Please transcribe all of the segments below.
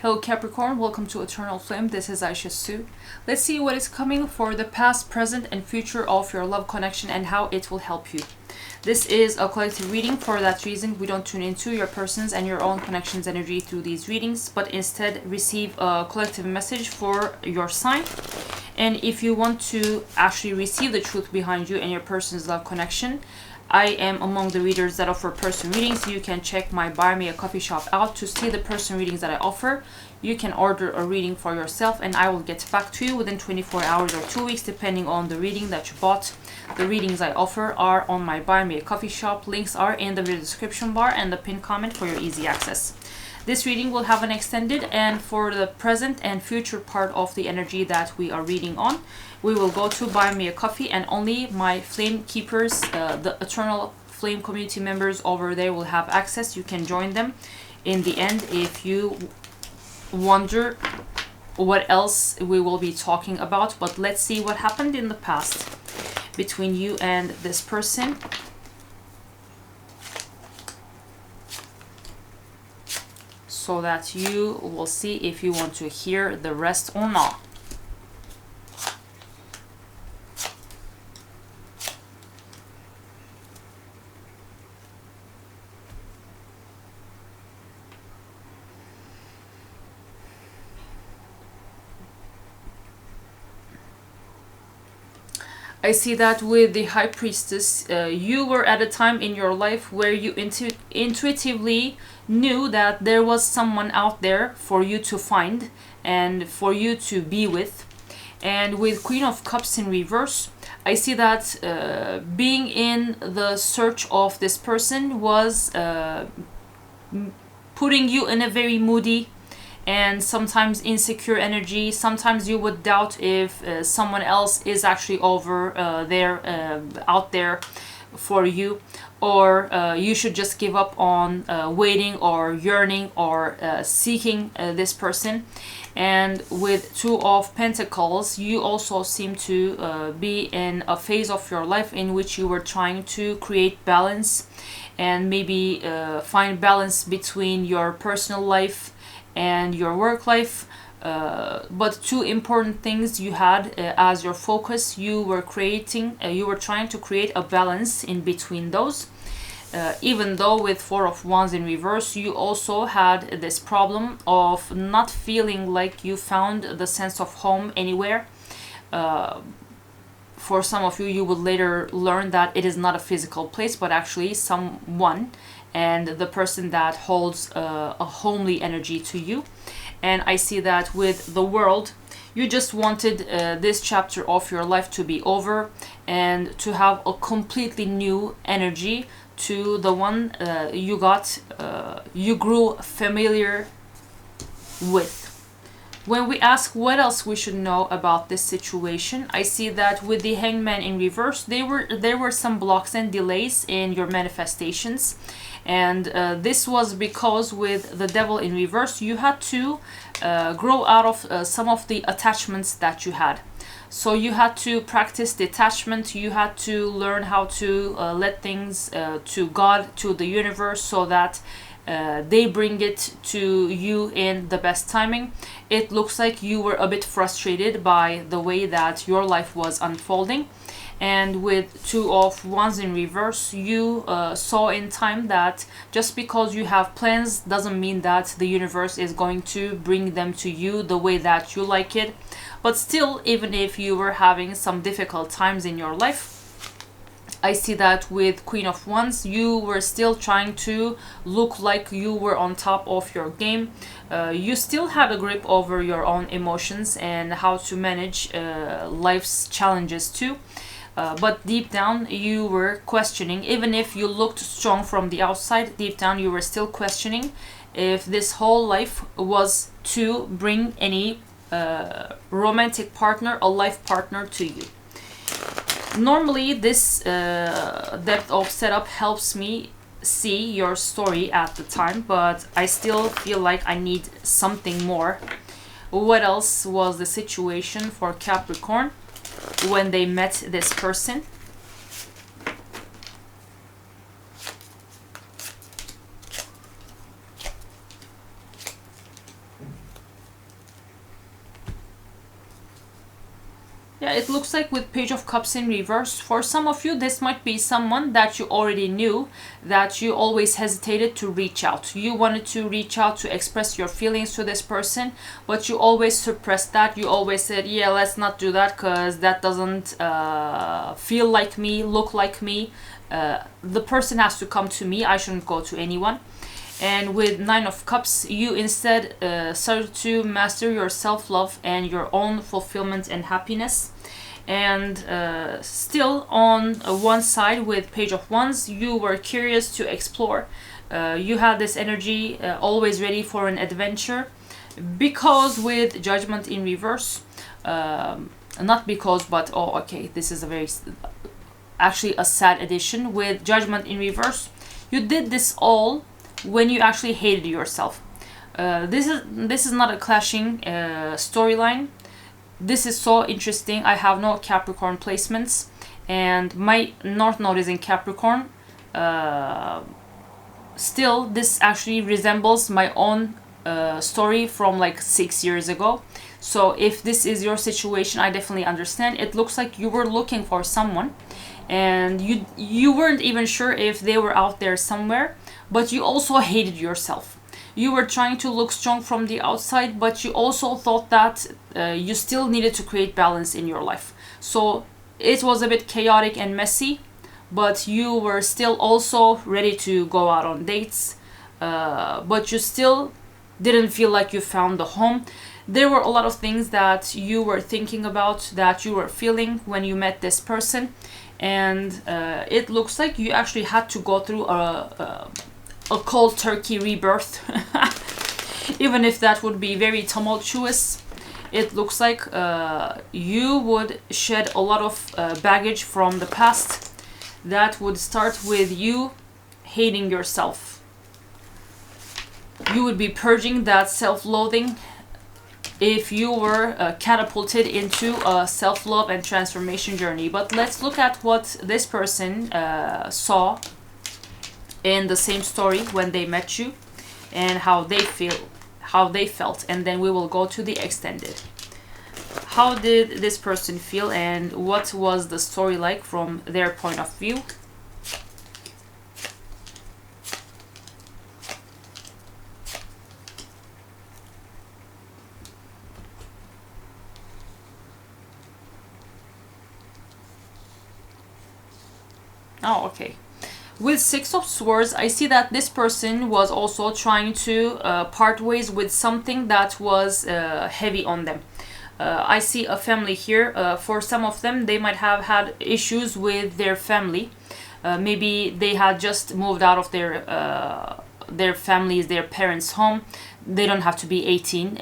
Hello Capricorn, welcome to Eternal Flame. This is Aisha Sue. Let's see what is coming for the past, present, and future of your love connection and how it will help you. This is a collective reading. For that reason, we don't tune into your person's and your own connection's energy through these readings, but instead receive a collective message for your sign. And if you want to actually receive the truth behind you and your person's love connection, I am among the readers that offer person readings. You can check my Buy Me a Coffee shop out to see the person readings that I offer. You can order a reading for yourself and I will get back to you within 24 hours or 2 weeks depending on the reading that you bought. The readings I offer are on my Buy Me a Coffee shop. Links are in the video description bar and the pinned comment for your easy access. This reading will have an extended and for the present and future part of the energy that we are reading on, we will go to Buy Me a Coffee and only my flame keepers, the Eternal Flame community members over there will have access. You can join them in the end if you wonder what else we will be talking about. But let's see what happened in the past between you and this person. So that you will see if you want to hear the rest or not. I see that with the High Priestess, you were at a time in your life where you intuitively knew that there was someone out there for you to find and for you to be with. And with Queen of Cups in reverse, I see that being in the search of this person was putting you in a very moody and sometimes insecure energy. Sometimes you would doubt if someone else is actually over there, out there for you, or you should just give up on waiting or yearning or seeking this person. And with Two of Pentacles, you also seem to be in a phase of your life in which you were trying to create balance and maybe find balance between your personal life and your work life, but two important things you had as your focus. You were trying to create a balance in between those. Even though with Four of Wands in reverse, you also had this problem of not feeling like you found the sense of home anywhere. For some of you, you will later learn that it is not a physical place, but actually someone and the person that holds a homely energy to you. And I see that with the World, you just wanted this chapter of your life to be over and to have a completely new energy to the one you grew familiar with. When we ask what else we should know about this situation, I see that with the Hangman in reverse, there were some blocks and delays in your manifestations. And this was because with the Devil in reverse, you had to grow out of some of the attachments that you had. So you had to practice detachment. You had to learn how to let things to God, to the universe, so that they bring it to you in the best timing. It looks like you were a bit frustrated by the way that your life was unfolding. And with Two of Wands in reverse, you saw in time that just because you have plans doesn't mean that the universe is going to bring them to you the way that you like it. But still, even if you were having some difficult times in your life, I see that with Queen of Wands, you were still trying to look like you were on top of your game. You still had a grip over your own emotions and how to manage life's challenges too. But deep down you were questioning, even if you looked strong from the outside, deep down you were still questioning if this whole life was to bring any romantic partner, a life partner to you. Normally this depth of setup helps me see your story at the time, but I still feel like I need something more. What else was the situation for Capricorn when they met this person? Yeah, it looks like with Page of Cups in reverse, for some of you, this might be someone that you already knew, that you always hesitated to reach out. You wanted to reach out to express your feelings to this person, but you always suppressed that. You always said, yeah, let's not do that because that doesn't feel like me, look like me. The person has to come to me, I shouldn't go to anyone. And with Nine of Cups, you instead started to master your self-love and your own fulfillment and happiness. And still on one side with Page of Wands, you were curious to explore. You had this energy always ready for an adventure. Because with Judgment in reverse, not because, but oh, okay, this is a very, actually a sad addition. With Judgment in reverse, you did this all when you actually hated yourself. This is not a clashing storyline. This is so interesting. I have no Capricorn placements, and my North Node is in Capricorn. Still, this actually resembles my own story from like 6 years ago. So if this is your situation, I definitely understand. It looks like you were looking for someone, and you weren't even sure if they were out there somewhere, but you also hated yourself. You were trying to look strong from the outside, but you also thought that you still needed to create balance in your life. So it was a bit chaotic and messy, but you were still also ready to go out on dates, but you still didn't feel like you found the home. There were a lot of things that you were thinking about, that you were feeling when you met this person, and it looks like you actually had to go through a cold turkey rebirth. Even if that would be very tumultuous, it looks like you would shed a lot of baggage from the past that would start with you hating yourself. You would be purging that self-loathing if you were catapulted into a self-love and transformation journey. But let's look at what this person saw in the same story when they met you, and how they felt, and then we will go to the extended. How did this person feel, and what was the story like from their point of view? Oh, okay. With Six of Swords, I see that this person was also trying to part ways with something that was heavy on them. I see a family here. For some of them, they might have had issues with their family. Maybe they had just moved out of their families, their parents' home. They don't have to be 18.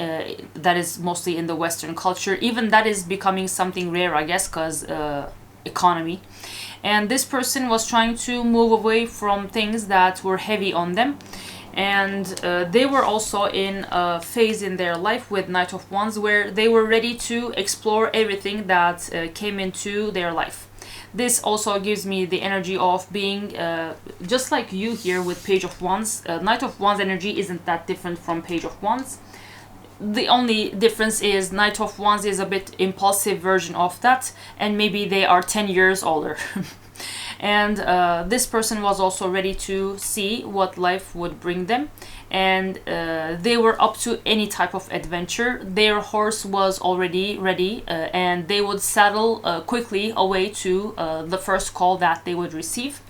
That is mostly in the Western culture. Even that is becoming something rare, I guess, because economy. And this person was trying to move away from things that were heavy on them. And they were also in a phase in their life with Knight of Wands where they were ready to explore everything that came into their life. This also gives me the energy of being just like you here with Page of Wands. Knight of Wands energy isn't that different from Page of Wands. The only difference is Knight of Wands is a bit impulsive version of that, and maybe they are 10 years older. And this person was also ready to see what life would bring them, and they were up to any type of adventure. Their horse was already ready, and they would saddle quickly away to the first call that they would receive.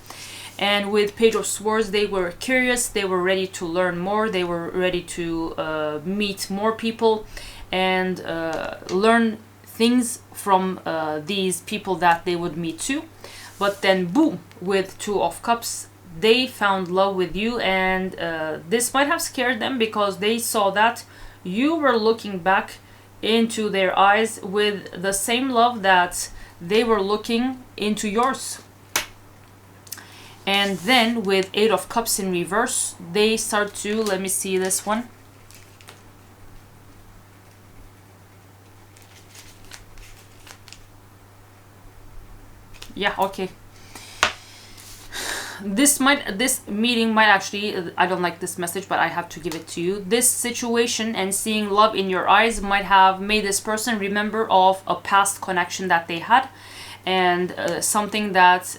And with Page of Swords, they were curious, they were ready to learn more, they were ready to meet more people and learn things from these people that they would meet too. But then boom, with Two of Cups, they found love with you, and this might have scared them because they saw that you were looking back into their eyes with the same love that they were looking into yours. And then with Eight of Cups in reverse, they start to, let me see this one. Yeah, okay. this meeting might actually, I don't like this message, but I have to give it to you. This situation and seeing love in your eyes might have made this person remember of a past connection that they had, and something that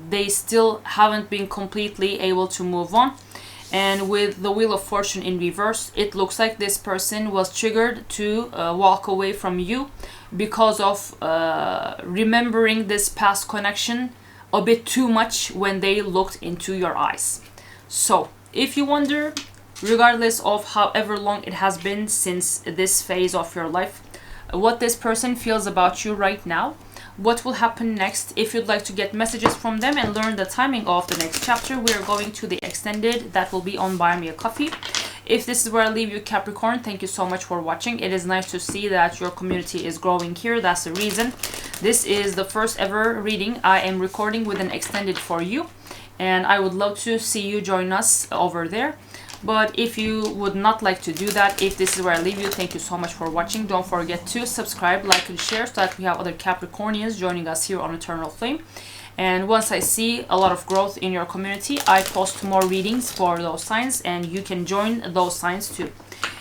they still haven't been completely able to move on. And with the Wheel of Fortune in reverse, it looks like this person was triggered to walk away from you because of remembering this past connection a bit too much when they looked into your eyes. So if you wonder, regardless of however long it has been since this phase of your life, what this person feels about you right now, what will happen next. If you'd like to get messages from them and learn the timing of the next chapter, we are going to the extended that will be on Buy Me a Coffee. If this is where I leave you, Capricorn, thank you so much for watching. It is nice to see that your community is growing here. That's the reason. This is the first ever reading I am recording with an extended for you, and I would love to see you join us over there. But if you would not like to do that, if this is where I leave you, thank you so much for watching. Don't forget to subscribe, like, and share so that we have other Capricornians joining us here on Eternal Flame. And once I see a lot of growth in your community, I post more readings for those signs, and you can join those signs too.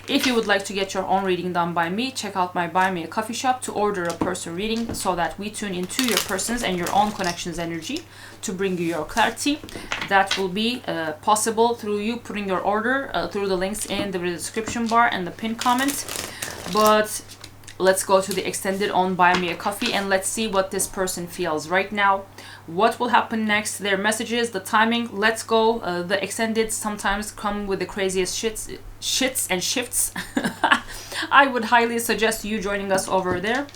If you would like to get your own reading done by me, check out my Buy Me a Coffee shop to order a person reading so that we tune into your person's and your own connection's energy to bring you your clarity. That will be possible through you putting your order through the links in the description bar and the pinned comment. But let's go to the extended on Buy Me a Coffee and let's see what this person feels right now. What will happen next, their messages, the timing. Let's go. The extended sometimes come with the craziest shits and shifts. I would highly suggest you joining us over there.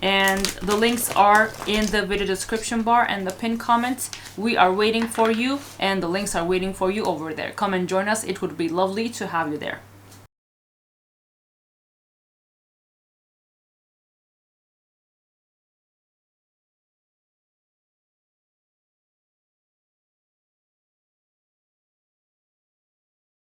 And the links are in the video description bar and the pinned comment. We are waiting for you, and the links are waiting for you over there. Come and join us. It would be lovely to have you there.